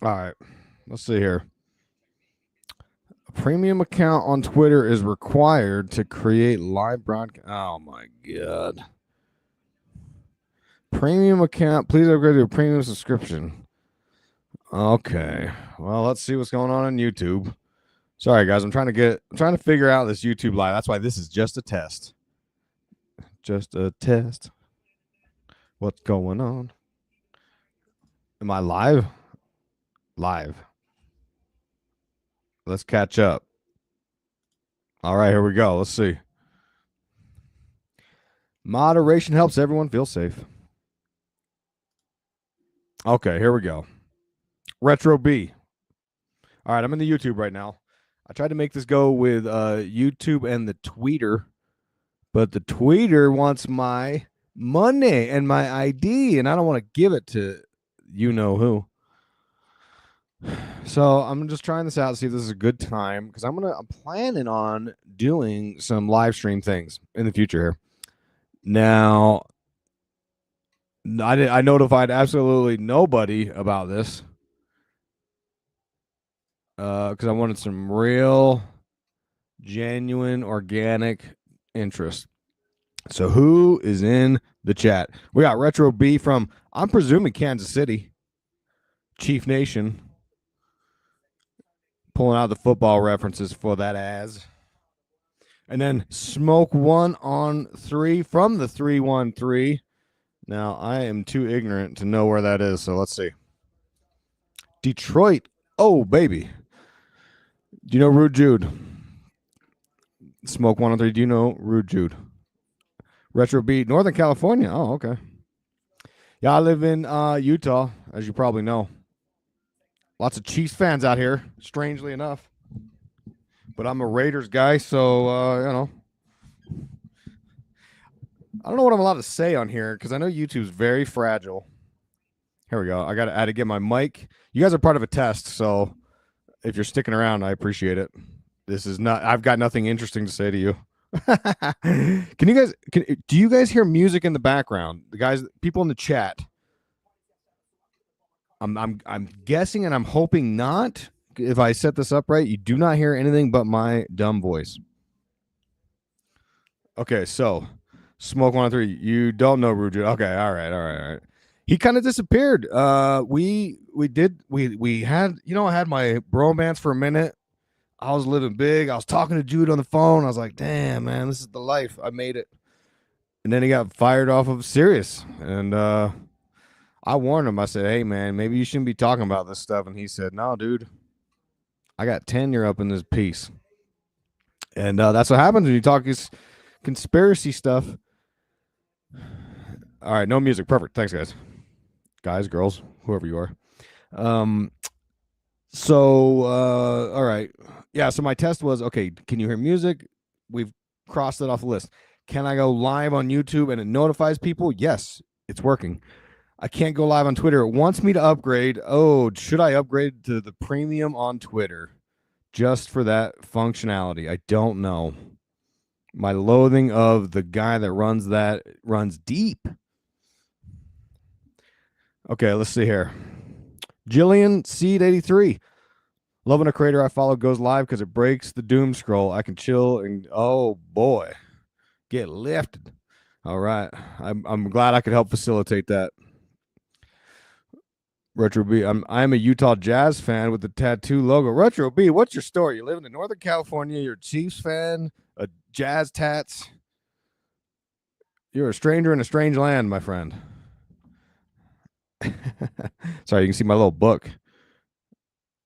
All right. Let's see here. A premium account on Twitter is required to create live broadcast. Oh my god. Premium account. Please upgrade to a premium subscription. Okay. Well, let's see what's going on YouTube. Sorry, guys. I'm trying to figure out this YouTube live. That's why this is just a test. Just a test. What's going on? Am I live? Live. Let's catch up. All right, here we go. Let's see. Moderation helps everyone feel safe. Okay, here we go. Retro B. All right, I'm in the YouTube right now. I tried to make this go with YouTube and the tweeter, but the tweeter wants my money and my ID, and I don't want to give it to you know who. So I'm just trying this out, see if this is a good time, because I'm planning on doing some live stream things in the future here. Now, I notified absolutely nobody about this because I wanted some real, genuine, organic interest. So who is in the chat? We got Retro B from, I'm presuming, Kansas City. Chief Nation. Pulling out the football references for that as. And then Smoke 1on3 from the 313. Now, I am too ignorant to know where that is, so let's see. Detroit. Oh, baby. Do you know Rude Jude? Smoke 1on3. Do you know Rude Jude? Retro Beat, Northern California. Oh, okay. Yeah, I live in Utah, as you probably know. Lots of Chiefs fans out here, strangely enough. But I'm a Raiders guy, so, you know. I don't know what I'm allowed to say on here because I know YouTube's very fragile. Here we go. I had to get my mic. You guys are part of a test, so if you're sticking around, I appreciate it. This is not. I've got nothing interesting to say to you. Do you guys hear music in the background? The guys, people in the chat. I'm guessing and I'm hoping not. If I set this up right, you do not hear anything but my dumb voice. Okay, so Smoke 103. You don't know Ruju. Okay, all right. He kind of disappeared. We had, I had my bromance for a minute. I was living big. I was talking to Jude on the phone. I was like, damn, man, this is the life. I made it. And then he got fired off of Sirius. And I warned him. I said, hey, man, maybe you shouldn't be talking about this stuff. And he said, no, dude, I got tenure up in this piece. And that's what happens when you talk this conspiracy stuff. All right, no music. Perfect. Thanks, guys. Guys, girls, whoever you are. All right. Yeah, so my test was, okay, can you hear music? We've crossed it off the list. Can I go live on YouTube and it notifies people? Yes, it's working. I can't go live on Twitter. It wants me to upgrade. Oh, should I upgrade to the premium on Twitter just for that functionality? I don't know. My loathing of the guy that runs that runs deep. Okay, let's see here. Jillian Seed 83. Loving a creator I follow goes live because it breaks the doom scroll. I can chill and oh boy, get lifted. All right, I'm glad I could help facilitate that. Retro B, I'm a Utah Jazz fan with the tattoo logo. Retro B, what's your story? You live in Northern California. You're a Chiefs fan, a Jazz tats. You're a stranger in a strange land, my friend. Sorry, you can see my little book.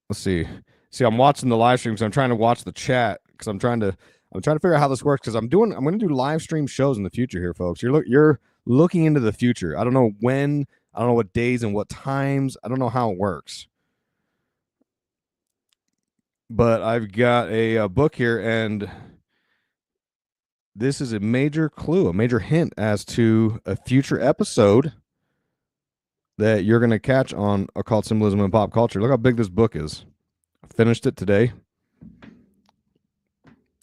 Let's see. See, I'm watching the live stream, so I'm trying to watch the chat because I'm trying to figure out how this works because I'm going to do live stream shows in the future here, folks. You're looking into the future. I don't know when, I don't know what days and what times. I don't know how it works. But I've got a book here, and this is a major clue, a major hint as to a future episode that you're going to catch on Occult Symbolism and Pop Culture. Look how big this book is. I finished it today.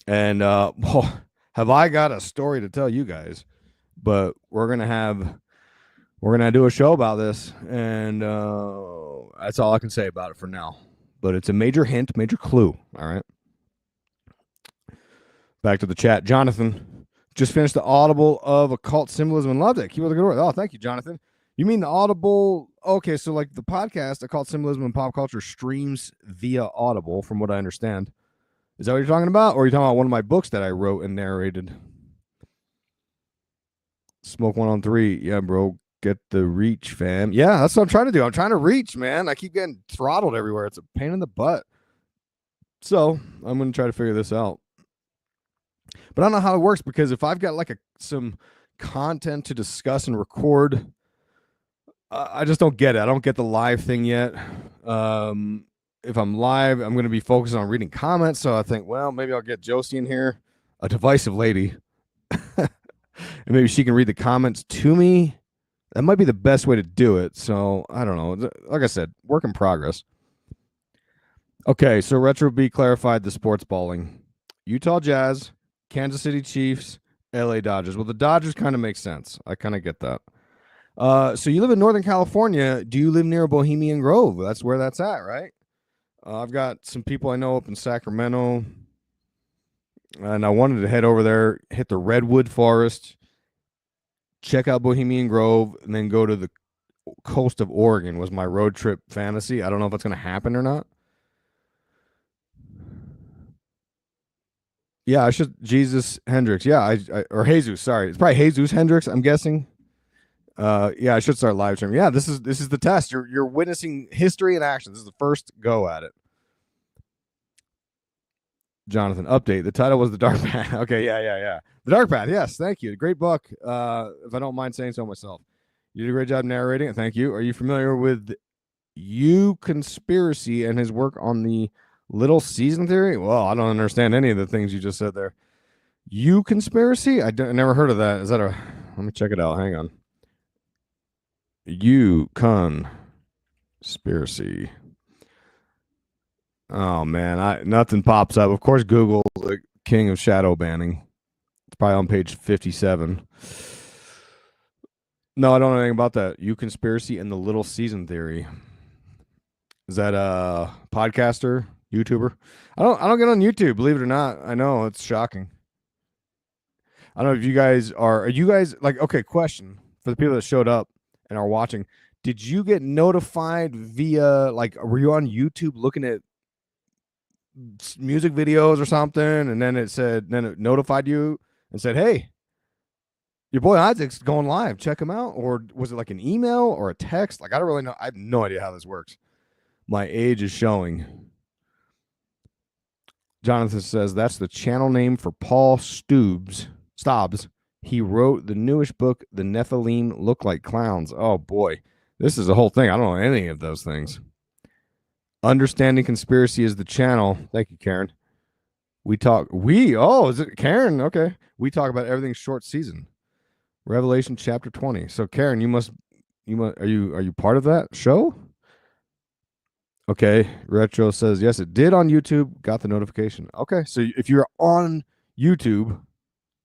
And have I got a story to tell you guys? But we're going to have we're gonna do a show about this, and that's all I can say about it for now. But it's a major hint, major clue. All right. Back to the chat. Jonathan just finished the Audible of Occult Symbolism and loved it. Keep up the good work. Oh, thank you, Jonathan. You mean the Audible? Okay, so like the podcast Occult Symbolism and Pop Culture streams via Audible, from what I understand. Is that what you're talking about? Or are you talking about one of my books that I wrote and narrated? Smoke 103. Yeah, bro. Get the reach, fam. Yeah, that's what I'm trying to do. I'm trying to reach, man. I keep getting throttled everywhere. It's a pain in the butt. So I'm going to try to figure this out. But I don't know how it works, because if I've got like some content to discuss and record, I just don't get it. I don't get the live thing yet. If I'm live, I'm going to be focused on reading comments. So I think, well, maybe I'll get Josie in here, a divisive lady, and maybe she can read the comments to me. That might be the best way to do it. So I don't know. Like I said, work in progress. Okay, so Retro B clarified the sports balling. Utah Jazz, Kansas City Chiefs, LA Dodgers. Well, the Dodgers kind of make sense. I kind of get that. So you live in Northern California. Do you live near Bohemian Grove? That's where that's at, right? I've got some people I know up in Sacramento, and I wanted to head over there, hit the Redwood Forest, check out Bohemian Grove, and then go to the coast of Oregon was my road trip fantasy. I don't know if it's going to happen or not. Yeah, I should. Jesus Hendricks. Yeah, I or Jesus. Sorry, it's probably Jesus Hendricks. I'm guessing. Yeah, I should start live streaming. Yeah, this is the test. You're witnessing history in action. This is the first go at it. Jonathan, update. The title was The Dark Path. Okay, yeah. The Dark Path. Yes, thank you. Great book. If I don't mind saying so myself. You did a great job narrating it. Thank you. Are you familiar with You Conspiracy and his work on the Little Season Theory? Well, I don't understand any of the things you just said there. You Conspiracy? I never heard of that. Is that a... Let me check it out. Hang on. You Conspiracy. Oh, man. Nothing pops up. Of course, Google, the king of shadow banning. It's probably on page 57. No, I don't know anything about that. You Conspiracy and the Little Season Theory. Is that a podcaster, YouTuber? I don't get on YouTube, believe it or not. I know, it's shocking. I don't know if you guys are you guys like, okay, question for the people that showed up and are watching. Did you get notified via, like, were you on YouTube looking at music videos or something, and then it notified you and said, hey, your boy Isaac's going live, check him out? Or was it like an email or a text? Like, I don't really know. I have no idea how this works. My age is showing. Jonathan says that's the channel name for Paul Stobbs. He wrote the newish book, The Nephilim Look Like Clowns. Oh boy, this is a whole thing. I don't know any of those things. Understanding Conspiracy is the channel. Thank you, Karen. Is it Karen? Okay. We talk about everything short season. Revelation chapter 20. So Karen, you must are you part of that show? Okay. Retro says yes, it did on YouTube. Got the notification. Okay. So if you're on YouTube,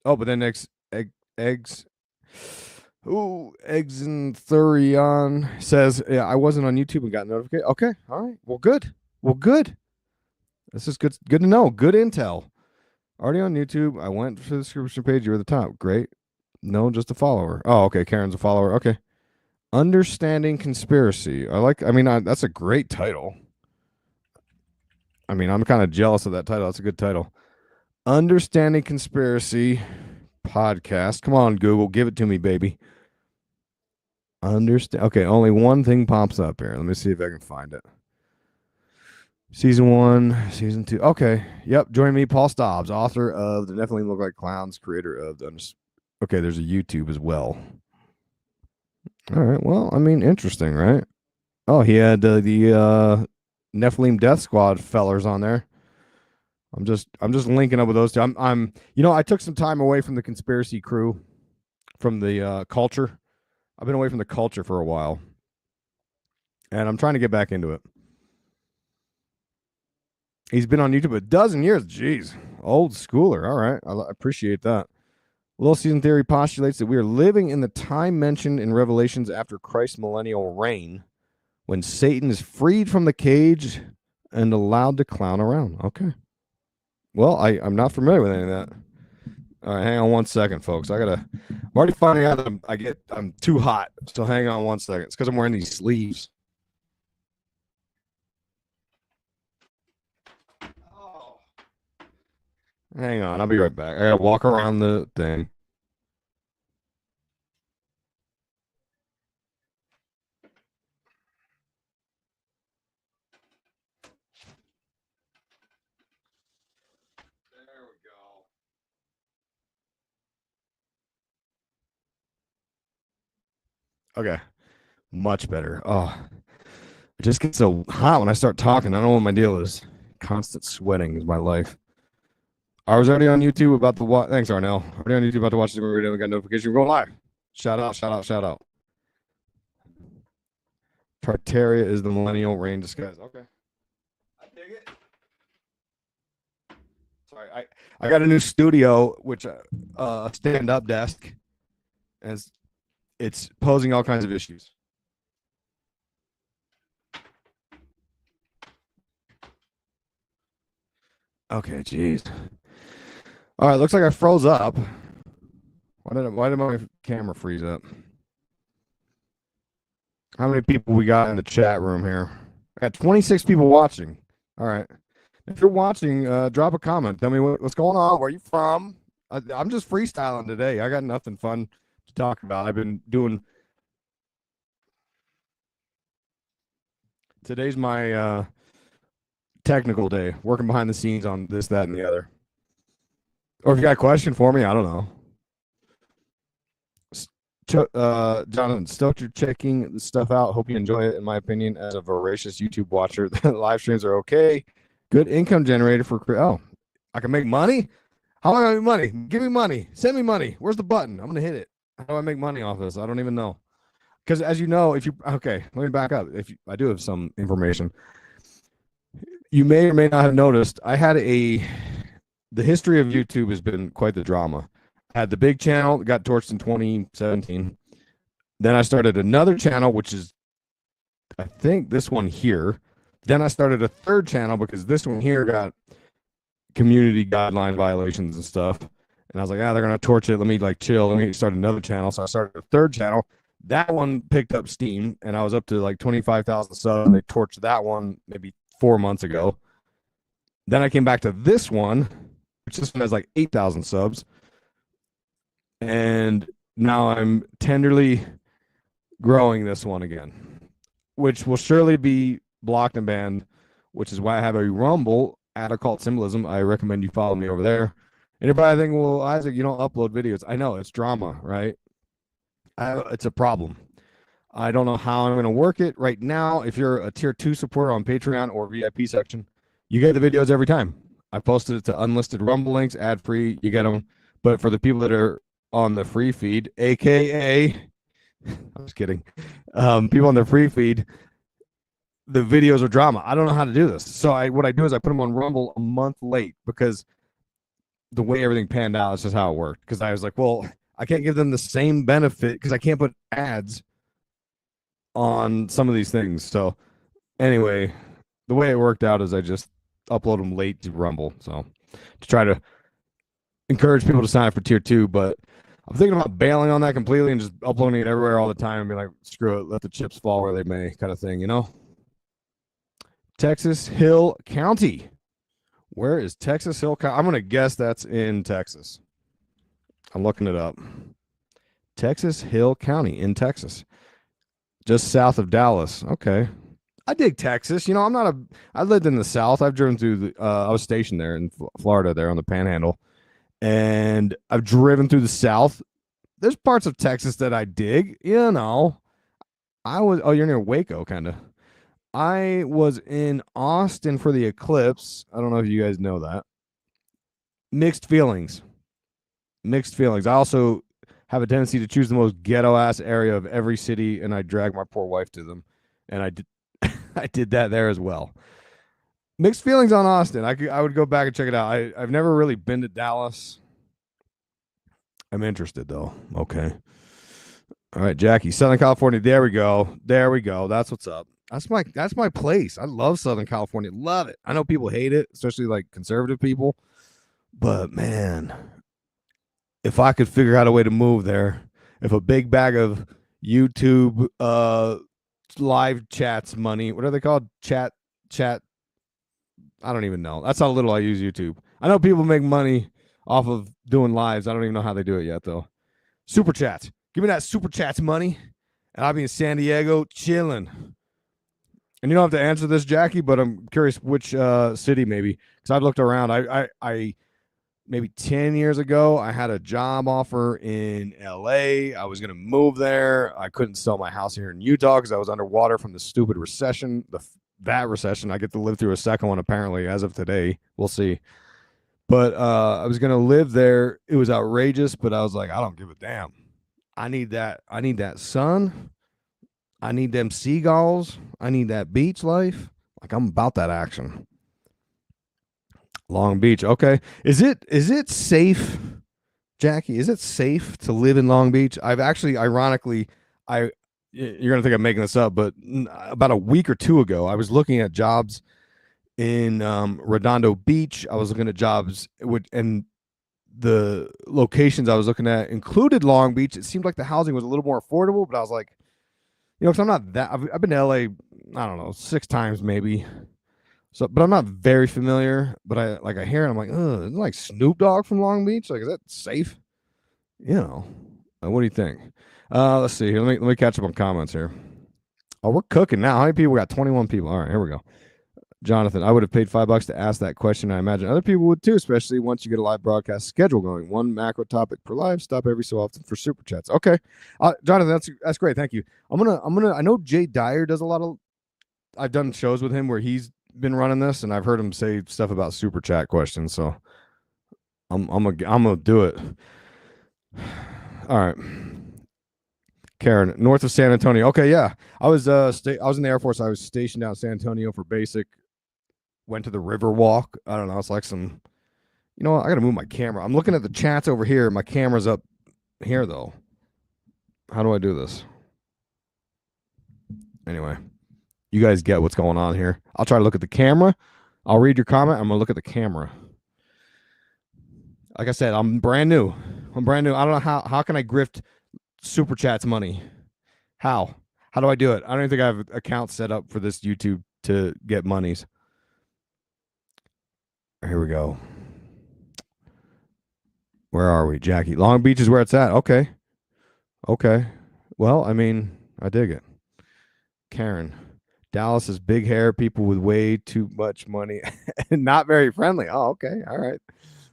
but then eggs and Thurion says, yeah, I wasn't on YouTube and got notification. Okay. All right. Well, good. This is good to know. Good intel. Already on YouTube. I went to the description page. You're at the top. Great. No, just a follower. Oh, okay. Karen's a follower. Okay. Understanding Conspiracy. That's a great title. I mean, I'm kind of jealous of that title. That's a good title. Understanding Conspiracy podcast. Come on, Google. Give it to me, baby. Okay, only one thing pops up here. Let me see if I can find it. Season 1, Season 2. Okay. Yep. Join me, Paul Stobbs, author of The Nephilim Look Like Clowns, creator of the... Okay, there's a YouTube as well. All right. Well, I mean, interesting, right? Oh, he had the Nephilim Death Squad fellers on there. I'm just linking up with those two. I took some time away from the conspiracy crew, from the culture. I've been away from the culture for a while, and I'm trying to get back into it. He's been on YouTube a dozen years. Jeez, old schooler. All right, I appreciate that. Little Season Theory postulates that we are living in the time mentioned in Revelations after Christ's millennial reign, when Satan is freed from the cage and allowed to clown around. Okay. Well, I'm not familiar with any of that. All right, hang on one second, folks. I'm already finding out that I'm too hot. So hang on one second. It's because I'm wearing these sleeves. Oh. Hang on, I'll be right back. I gotta walk around the thing. There we go. Okay, much better. Oh, it just gets so hot when I start talking. I don't know what my deal is. Constant sweating is my life. I was already on YouTube about to watch. Thanks, Arnell. Already on YouTube about to watch the movie. We got notification. We're going live. Shout out, shout out, shout out. Tartaria is the millennial reign disguise. Okay. I dig it. Sorry, I got a new studio, which a stand-up desk, and it's posing all kinds of issues. Okay, jeez. All right, looks like I froze up. Why did my camera freeze up? How many people we got in the chat room here? I got 26 people watching. All right. If you're watching, drop a comment. Tell me what's going on. Where are you from? I'm just freestyling today. I got nothing fun to talk about. I've been doing. Today's my technical day, working behind the scenes on this, that, and the other. Or if you got a question for me, I don't know. Jonathan, stoked you're checking the stuff out. Hope you enjoy it. In my opinion, as a voracious YouTube watcher, the live streams are okay. Good income generator for. Oh, I can make money. How am I gonna make money? Give me money. Send me money. Where's the button? I'm gonna hit it. How do I make money off this? I don't even know. Because as you know, if you okay, let me back up. I do have some information, you may or may not have noticed. The history of YouTube has been quite the drama. I had the big channel that got torched in 2017. Then I started another channel, which is, I think, this one here. Then I started a third channel because this one here got community guideline violations and stuff. And I was like, they're going to torch it. Let me chill. Let me start another channel. So I started a third channel. That one picked up steam and I was up to 25,000 subs. And they torched that one maybe 4 months ago. Then I came back to this one, which this one has 8,000 subs. And now I'm tenderly growing this one again, which will surely be blocked and banned, which is why I have a Rumble at Occult Symbolism. I recommend you follow me over there. Anybody think, well, Isaac, you don't upload videos. I know, it's drama, right? It's a problem. I don't know how I'm going to work it right now. If you're a tier 2 supporter on Patreon or VIP section, you get the videos every time. I posted it to unlisted Rumble links, ad free. You get them. But for the people that are on the free feed, aka, I'm just kidding, people on the free feed, the videos are drama. I don't know how to do this. So what I do is I put them on Rumble a month late because the way everything panned out is just how it worked. Because I was like, well, I can't give them the same benefit because I can't put ads on some of these things. So anyway, the way it worked out is I just upload them late to Rumble. So to try to encourage people to sign up for tier 2, but I'm thinking about bailing on that completely and just uploading it everywhere all the time and be like, screw it, let the chips fall where they may, kind of thing, you know? Texas Hill County. Where is Texas Hill County? I'm going to guess that's in Texas. I'm looking it up. Texas Hill County in Texas. Just south of Dallas. Okay. I dig Texas. I lived in the South. I've driven through I was stationed there in Florida there on the Panhandle. And I've driven through the South. There's parts of Texas that I dig, you're near Waco, kind of. I was in Austin for the eclipse. I don't know if you guys know that. Mixed feelings. I also have a tendency to choose the most ghetto-ass area of every city, and I drag my poor wife to them. And I did I did that there as well. Mixed feelings on Austin. I would go back and check it out. I've never really been to Dallas. I'm interested though. Okay. All right, Jackie, Southern California. There we go. There we go. That's what's up. That's my place. I love Southern California. Love it. I know people hate it, especially like conservative people. But man, if I could figure out a way to move there, if a big bag of YouTube live chats money, what are they called? Chat. I don't even know. That's how little I use YouTube. I know people make money off of doing lives. I don't even know how they do it yet though. Super chats. Give me that super chats money, and I'll be in San Diego chilling. And you don't have to answer this, Jackie, but I'm curious which city maybe, because I've looked around. I maybe 10 years ago, I had a job offer in LA. I was going to move there. I couldn't sell my house here in Utah because I was underwater from the stupid recession, that recession. I get to live through a second one, apparently, as of today. We'll see. But I was going to live there. It was outrageous, but I was like, I don't give a damn. I need that. I need that sun. I need them seagulls. I need that beach life. Like, I'm about that action. Long Beach. Okay. Is it safe, Jackie? Is it safe to live in Long Beach? I've actually, ironically, you're gonna think I'm making this up, but about a week or two ago, I was looking at jobs in Redondo Beach. I was looking at jobs and the locations I was looking at included Long Beach. It seemed like the housing was a little more affordable, but I was like, because I'm not that. I've been to LA, I don't know, 6 times maybe. So, but I'm not very familiar. But I hear it. I'm like, isn't like Snoop Dogg from Long Beach? Like, is that safe? What do you think? Let's see here. Let me catch up on comments here. Oh, we're cooking now. How many people? We got 21 people. All right, here we go. Jonathan, I would have paid $5 to ask that question. I imagine other people would too, especially once you get a live broadcast schedule going. One macro topic per live. Stop every so often for super chats. Okay, Jonathan, that's great. Thank you. I'm gonna. I know Jay Dyer does a lot of. I've done shows with him where he's been running this, and I've heard him say stuff about super chat questions. So I'm gonna do it. All right. Karen, north of San Antonio. Okay, yeah. I was I was in the Air Force. I was stationed out in San Antonio for basic. Went to the river walk. I don't know. It's like some. You know what? I gotta move my camera. I'm looking at the chats over here. My camera's up here though. How do I do this? Anyway, you guys get what's going on here. I'll try to look at the camera. I'll read your comment. I'm gonna look at the camera. Like I said, I'm brand new. I don't know how can I grift super chats money? How do I do it? I don't even think I have accounts set up for this YouTube to get monies. Here we go. Where are we, Jackie? Long Beach is where it's at. Okay. Well, I mean, I dig it. Karen, Dallas is big hair, people with way too much money and not very friendly. Oh, okay. All right.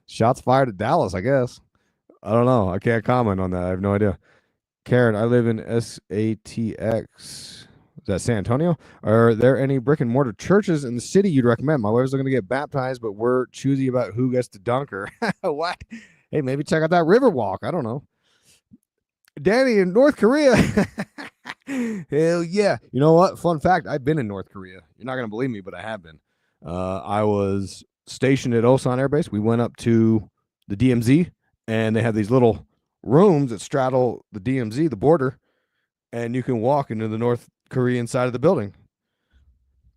Shots fired at Dallas, I guess. I don't know. I can't comment on that. I have no idea. Karen, I live in SATX. Is that San Antonio? Are there any brick and mortar churches in the city you'd recommend? My wife's looking to get baptized, but we're choosy about who gets to dunk her. What? Hey, maybe check out that river walk. I don't know. Danny in North Korea. Hell yeah. You know what? Fun fact, I've been in North Korea. You're not going to believe me, but I have been. I was stationed at Osan Air Base. We went up to the DMZ, and they have these little rooms that straddle the DMZ, the border, and you can walk into the North Korean side of the building.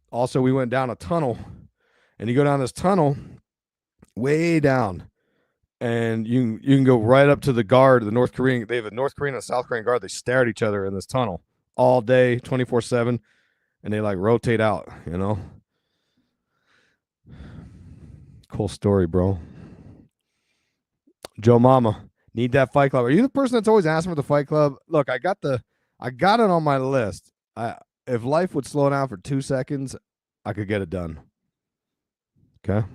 Also, we went down a tunnel, and you go down this tunnel way down, and you can go right up to the guard, the North Korean. They have a North Korean and a South Korean guard. They stare at each other in this tunnel all day, 24/7, and they like rotate out. Cool story, bro. Joe Mama, need that Fight Club. Are you the person that's always asking for the Fight Club? Look, I got it on my list. If life would slow down for 2 seconds, I could get it done. Okay.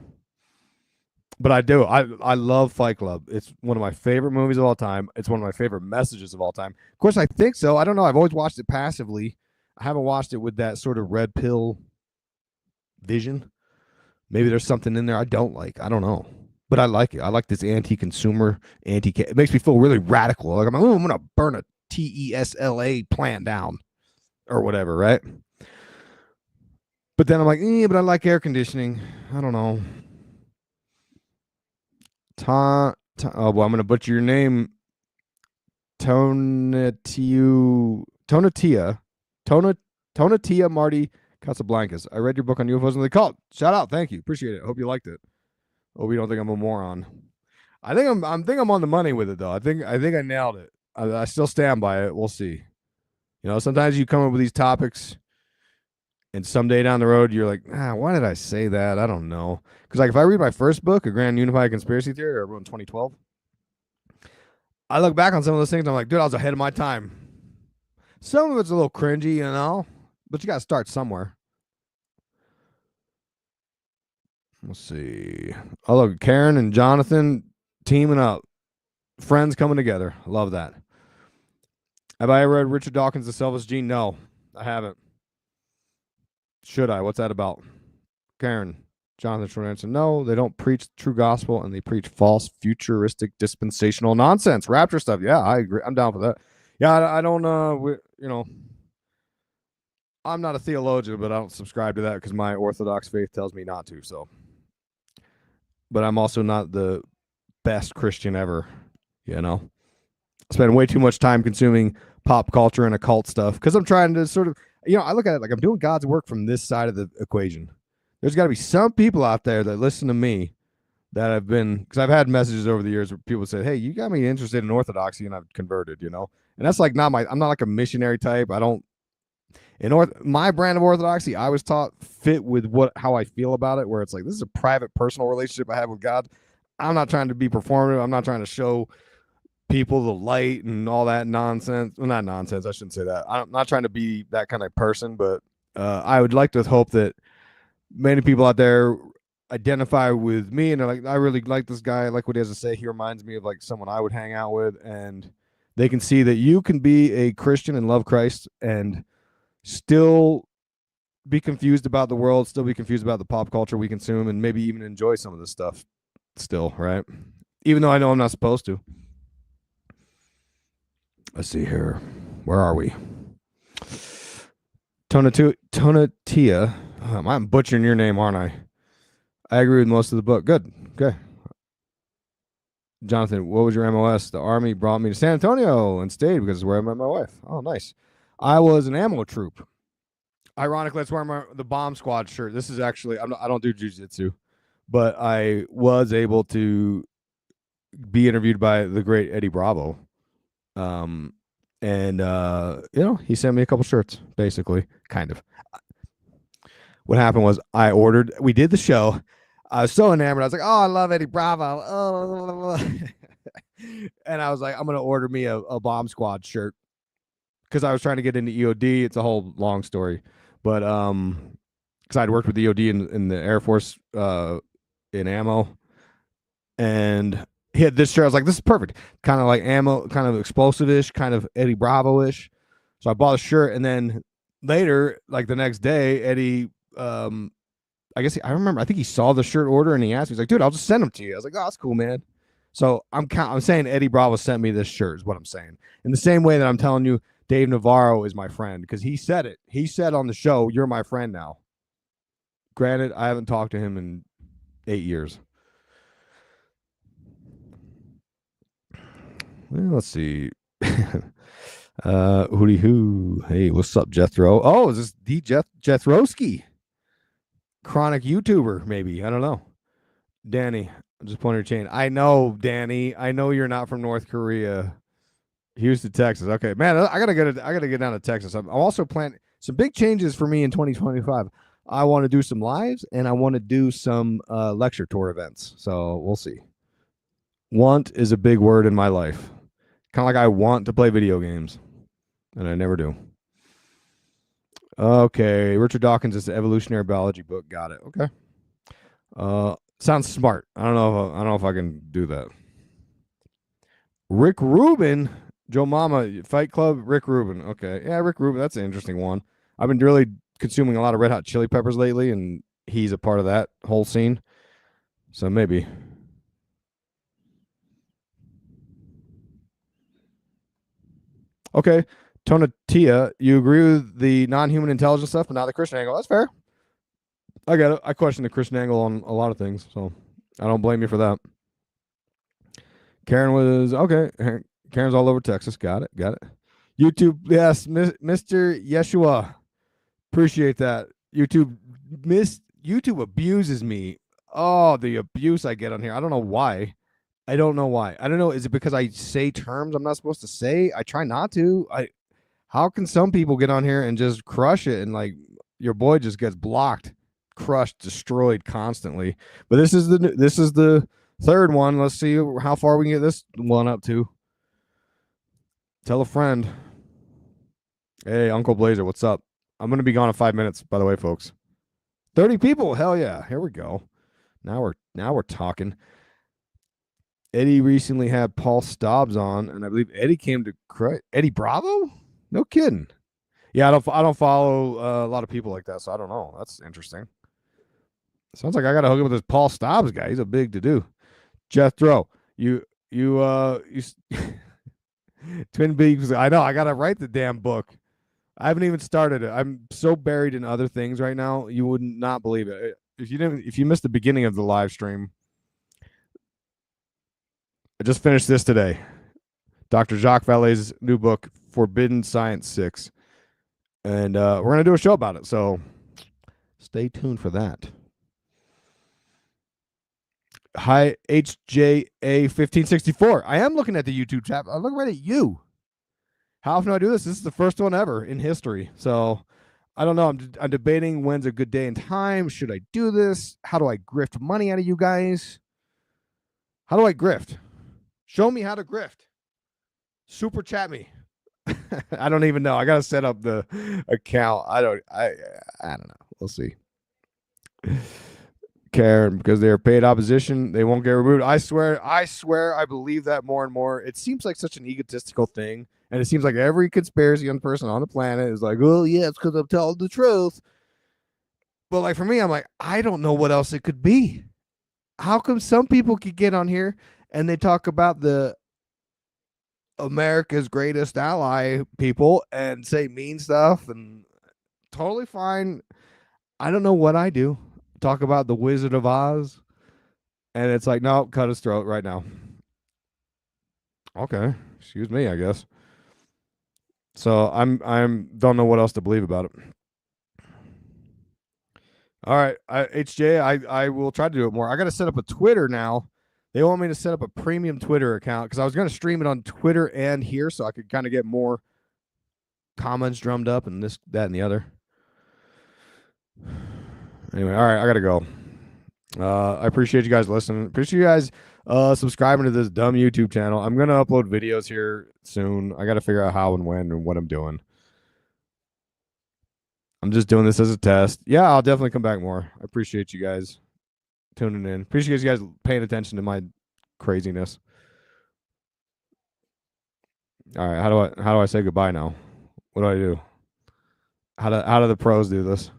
But I do. I love Fight Club. It's one of my favorite movies of all time. It's one of my favorite messages of all time. Of course, I think so. I don't know. I've always watched it passively. I haven't watched it with that sort of red pill vision. Maybe there's something in there I don't like. I don't know. But I like it. I like this anti-consumer, it makes me feel really radical. Like I'm going to burn a TESLA plant down or whatever, right? But then I'm like, but I like air conditioning. I don't know. Oh, well, I'm going to butcher your name, Tonatia, Tona, Tonatia Marty Casablancas. I read your book on UFOs and the cult. Shout out, thank you, appreciate it. Hope you liked it. Hope you don't think I'm a moron. I think I'm on the money with it though. I think I nailed it. I still stand by it. We'll see. You know, sometimes you come up with these topics, and someday down the road you're like, why did I say that? I don't know. Because like if I read my first book, A Grand Unified Conspiracy Theory, I wrote in 2012. I look back on some of those things. I'm like, dude, I was ahead of my time. Some of it's a little cringy, you know, but you got to start somewhere. Let's see. Oh, look, Karen and Jonathan teaming up, friends coming together. Love that. Have I ever read Richard Dawkins' The Selfish Gene? No, I haven't. Should I? What's that about? Karen, Jonathan, short answer: no, they don't preach true gospel, and they preach false, futuristic, dispensational nonsense, rapture stuff. Yeah, I agree. I'm down for that. Yeah, I don't. I'm not a theologian, but I don't subscribe to that because my Orthodox faith tells me not to. So, but I'm also not the best Christian ever. You know, I spend way too much time consuming pop culture and occult stuff because I'm trying to sort of, I look at it like I'm doing God's work from this side of the equation. There's got to be some people out there that listen to me that have been, because I've had messages over the years where people say, hey, you got me interested in Orthodoxy, and I've converted, and that's like I'm not like a missionary type. I don't, my brand of Orthodoxy, I was taught fit with how I feel about it, where it's like, this is a private, personal relationship I have with God. I'm not trying to be performative. I'm not trying to show people the light and all that nonsense. Well, not nonsense. I shouldn't say that. I'm not trying to be that kind of person, but I would like to hope that many people out there identify with me and they're like, I really like this guy. I like what he has to say. He reminds me of like someone I would hang out with, and they can see that you can be a Christian and love Christ and still be confused about the world, still be confused about the pop culture we consume, and maybe even enjoy some of this stuff still, right? Even though I know I'm not supposed to. Let's see here. Where are we? Tonatia. I'm butchering your name, aren't I? I agree with most of the book. Good. Okay. Jonathan, what was your MOS? The Army brought me to San Antonio and stayed because it's where I met my wife. Oh, nice. I was an ammo troop. Ironically, that's where the bomb squad shirt. This is actually, I don't do jiu-jitsu, but I was able to be interviewed by the great Eddie Bravo. And he sent me a couple shirts, basically, kind of. What happened was we did the show. I was so enamored. I was like, oh, I love Eddie Bravo. Oh. And I was like, I'm going to order me a bomb squad shirt because I was trying to get into EOD. It's a whole long story. But because I'd worked with EOD in the Air Force in ammo. And he had this shirt. I was like, this is perfect. Kind of like ammo, kind of explosive-ish, kind of Eddie Bravo-ish. So I bought a shirt, and then later, like the next day, Eddie, I think he saw the shirt order, and he asked me, he's like, dude, I'll just send them to you. I was like, oh, that's cool, man. So I'm saying Eddie Bravo sent me this shirt is what I'm saying. In the same way that I'm telling you Dave Navarro is my friend, because he said it. He said on the show, you're my friend now. Granted, I haven't talked to him in 8 years. Well, let's see. Hooty hoo. Hey, what's up, Jethro? Oh, is this D Jethrowski? Chronic YouTuber, maybe. I don't know. Danny, I'm just pointing your chain. I know, Danny. I know you're not from North Korea. Houston, Texas. Okay, man. I gotta get down to Texas. I'm also planning some big changes for me in 2025. I want to do some lives and I want to do some lecture tour events. So we'll see. Want is a big word in my life. Kind of like I want to play video games, and I never do. Okay, Richard Dawkins is the evolutionary biology book. Got it. Okay. Sounds smart. I don't know if I can do that. Rick Rubin, Joe Mama, Fight Club, Rick Rubin. Okay, yeah, Rick Rubin. That's an interesting one. I've been really consuming a lot of Red Hot Chili Peppers lately, and he's a part of that whole scene. So maybe. Okay, Tonatia, you agree with the non-human intelligence stuff, but not the Christian angle. That's fair. I get it. I question the Christian angle on a lot of things, so I don't blame you for that. Karen was okay. Karen's all over Texas. Got it. YouTube, yes, Mr. Yeshua. Appreciate that. YouTube abuses me. Oh, the abuse I get on here. I don't know why. I don't know. Is it because I say terms I'm not supposed to say? I try not to. How can some people get on here and just crush it and like your boy just gets blocked, crushed, destroyed constantly? But this is the third one. Let's see how far we can get this one up to. Tell a friend. Hey, Uncle Blazer, what's up? I'm going to be gone in 5 minutes, by the way, folks. 30 people. Hell yeah. Here we go. Now we're talking. Eddie recently had Paul Stobbs on, and I believe Eddie came to Eddie Bravo? No kidding. Yeah, I don't follow a lot of people like that, so I don't know. That's interesting. Sounds like I got to hook up with this Paul Stobbs guy. He's a big to do. Jethro, you Twin Peaks. I know. I got to write the damn book. I haven't even started it. I'm so buried in other things right now. You would not believe it. If you missed the beginning of the live stream, I just finished this today. Dr. Jacques Vallée's new book, Forbidden Science 6. And we're going to do a show about it. So stay tuned for that. Hi, HJA1564. I am looking at the YouTube chat. I look right at you. How often do I do this? This is the first one ever in history. So I don't know. I'm debating when's a good day and time. Should I do this? How do I grift money out of you guys? How do I grift? Show me how to grift. Super chat me. I don't even know. I got to set up the account. I don't know. We'll see. Karen, because they're paid opposition, they won't get removed. I swear, I believe that more and more. It seems like such an egotistical thing. And it seems like every conspiracy person on the planet is like, oh, yeah, it's because I'm telling the truth. But like for me, I'm like, I don't know what else it could be. How come some people could get on here and they talk about the America's greatest ally people and say mean stuff and totally fine. I don't know what I do. Talk about the Wizard of Oz. And it's like, no, cut his throat right now. Okay. Excuse me, I guess. So I'm don't know what else to believe about it. All right, HJ, I will try to do it more. I got to set up a Twitter now. They want me to set up a premium Twitter account because I was going to stream it on Twitter and here so I could kind of get more comments drummed up and this, that, and the other. Anyway, all right, I got to go. I appreciate you guys listening. Appreciate you guys subscribing to this dumb YouTube channel. I'm going to upload videos here soon. I got to figure out how and when and what I'm doing. I'm just doing this as a test. Yeah, I'll definitely come back more. I appreciate you guys tuning in. Appreciate you guys paying attention to my craziness. All right, how do I say goodbye now? What do I do? How do the pros do this?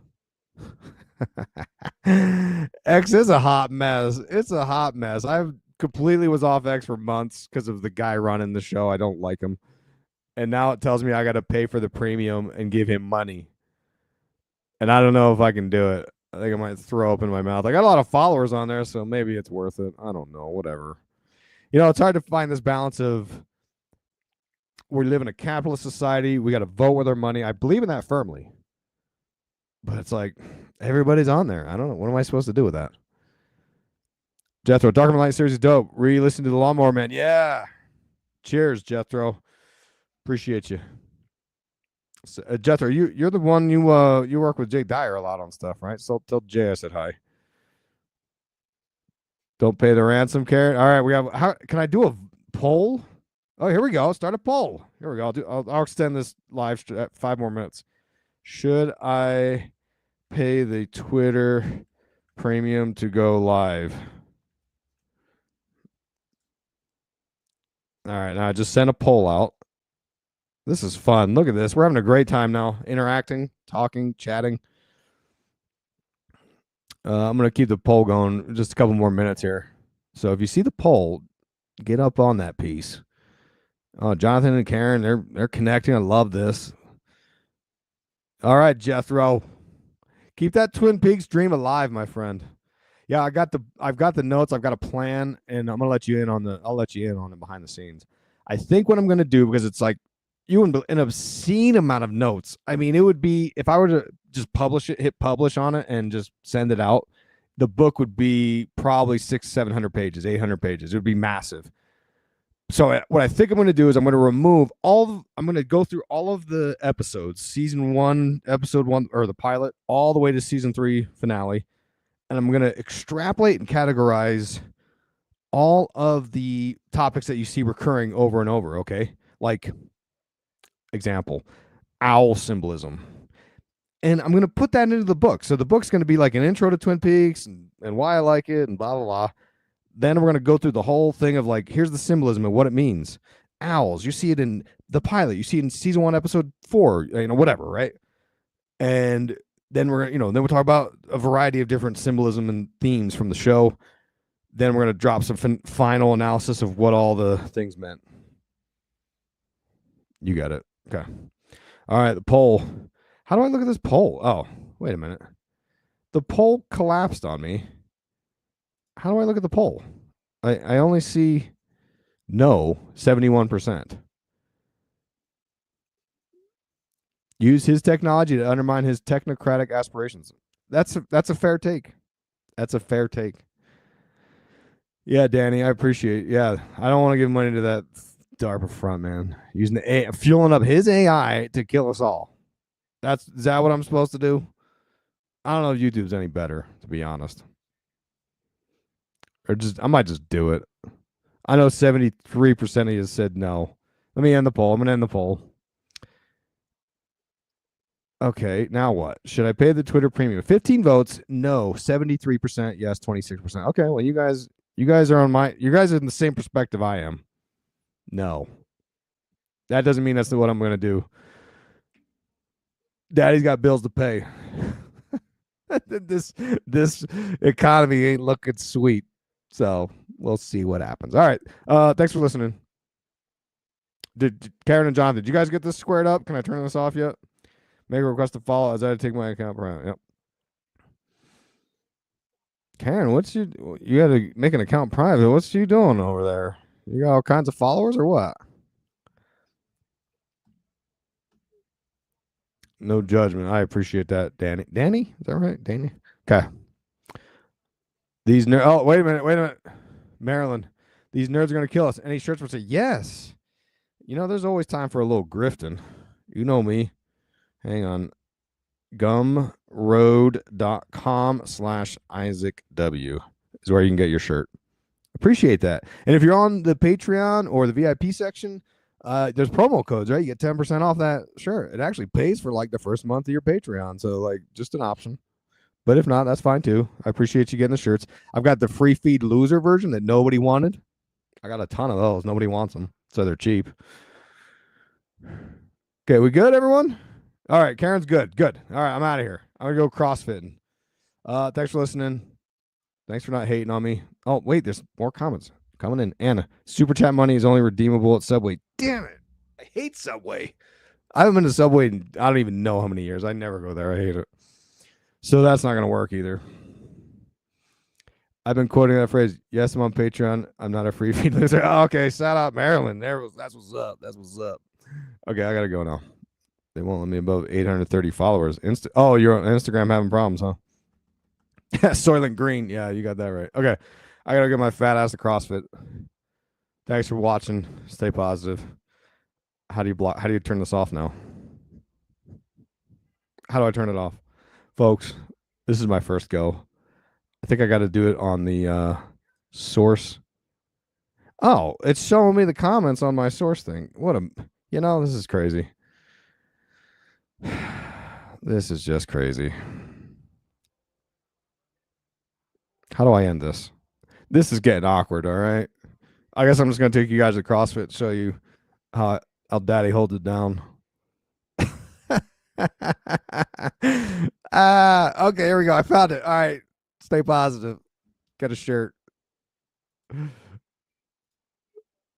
X is a hot mess. It's a hot mess. I completely was off X for months because of the guy running the show. I don't like him. And now it tells me I got to pay for the premium and give him money. And I don't know if I can do it. I think I might throw up in my mouth. I got a lot of followers on there, so maybe it's worth it. I don't know. Whatever. You know, it's hard to find this balance of we live in a capitalist society. We got to vote with our money. I believe in that firmly. But it's like everybody's on there. I don't know. What am I supposed to do with that? Jethro, Dark Light series is dope. Re-listen to the Lawnmower Man. Yeah. Cheers, Jethro. Appreciate you. So, Jethro, you're the one you work with Jay Dyer a lot on stuff, right? So tell Jay I said hi. Don't pay the ransom, Karen. All right, we have. How can I do a poll? Oh, here we go. Start a poll. Here we go. I'll extend this live 5 more minutes. Should I pay the Twitter premium to go live? All right, now I just sent a poll out. This is fun. Look at this. We're having a great time now, interacting, talking, chatting. I'm going to keep the poll going just a couple more minutes here. So if you see the poll, get up on that piece. Oh, Jonathan and Karen, they're connecting. I love this. All right, Jethro. Keep that Twin Peaks dream alive, my friend. Yeah, I've got the notes, I've got a plan, and I'm gonna let you in on it behind the scenes. I think what I'm going to do, because it's like an obscene amount of notes. I mean, it would be, if I were to just publish it, hit publish on it, and just send it out, the book would be probably 600-700 pages, 800 pages. It would be massive. So what I think I'm going to do is I'm going to I'm going to go through all of the episodes, season 1, episode 1, or the pilot, all the way to season 3 finale, and I'm going to extrapolate and categorize all of the topics that you see recurring over and over. Okay, like example, owl symbolism, and I'm going to put that into the book. So the book's going to be like an intro to Twin Peaks and why I like it and blah blah blah. Then we're going to go through the whole thing of like, here's the symbolism and what it means. Owls, you see it in the pilot, you see it in season 1, episode 4, whatever, right? And then then we'll talk about a variety of different symbolism and themes from the show. Then we're going to drop some final analysis of what all the things meant. You got it. Okay. All right, the poll. How do I look at this poll? Oh, wait a minute. The poll collapsed on me. How do I look at the poll? I only see no, 71%. Use his technology to undermine his technocratic aspirations. That's a fair take. That's a fair take. Yeah, Danny, I appreciate it. Yeah, I don't want to give money to that DARPA front man. Using the AI, fueling up his AI to kill us all. Is that what I'm supposed to do? I don't know if YouTube's any better, to be honest. Or I might just do it. I know 73% of you said no. Let me end the poll. I'm gonna end the poll. Okay, now what? Should I pay the Twitter premium? 15 votes, no. 73%, yes. 26%. Okay, well, you guys are you guys are in the same perspective I am. No. That doesn't mean that's what I'm gonna do. Daddy's got bills to pay. this economy ain't looking sweet. So we'll see what happens. All right. Thanks for listening. Did Karen and John, did you guys get this squared up? Can I turn this off yet? Make a request to follow as I take my account private. Yep. Karen, you got to make an account private. What's you doing over there? You got all kinds of followers or what? No judgment. I appreciate that, Danny. Danny? Is that right? Danny? Okay. These nerds. Oh, wait a minute. Maryland. These nerds are going to kill us. Any shirts would say, yes. There's always time for a little grifting. You know me. Hang on. Gumroad.com/IsaacW is where you can get your shirt. Appreciate that. And if you're on the Patreon or the VIP section, there's promo codes, right? You get 10% off that shirt. It actually pays for like the first month of your Patreon. So like just an option. But if not, that's fine too. I appreciate you getting the shirts. I've got the free feed loser version that nobody wanted. I got a ton of those. Nobody wants them. So they're cheap. Okay, we good, everyone? All right, Karen's good. Good. All right, I'm out of here. I'm going to go CrossFitting. Thanks for listening. Thanks for not hating on me. Oh, wait, there's more comments coming in. Anna, Super Chat money is only redeemable at Subway. Damn it. I hate Subway. I haven't been to Subway in I don't even know how many years. I never go there. I hate it. So that's not going to work either. I've been quoting that phrase. Yes, I'm on Patreon. I'm not a free feed loser. Oh, okay, shout out Maryland. That's what's up. That's what's up. Okay, I got to go now. They won't let me above 830 followers. Oh, you're on Instagram having problems, huh? Soylent Green. Yeah, you got that right. Okay. I got to get my fat ass to CrossFit. Thanks for watching. Stay positive. How do you turn this off now? How do I turn it off? Folks, this is my first go. I think I got to do it on the source. Oh, it's showing me the comments on my source thing. This is crazy. This is just crazy. How do I end this? This is getting awkward, all right? I guess I'm just going to take you guys to CrossFit and show you how Daddy holds it down. Okay, here we go. I found it. All right. Stay positive. Get a shirt.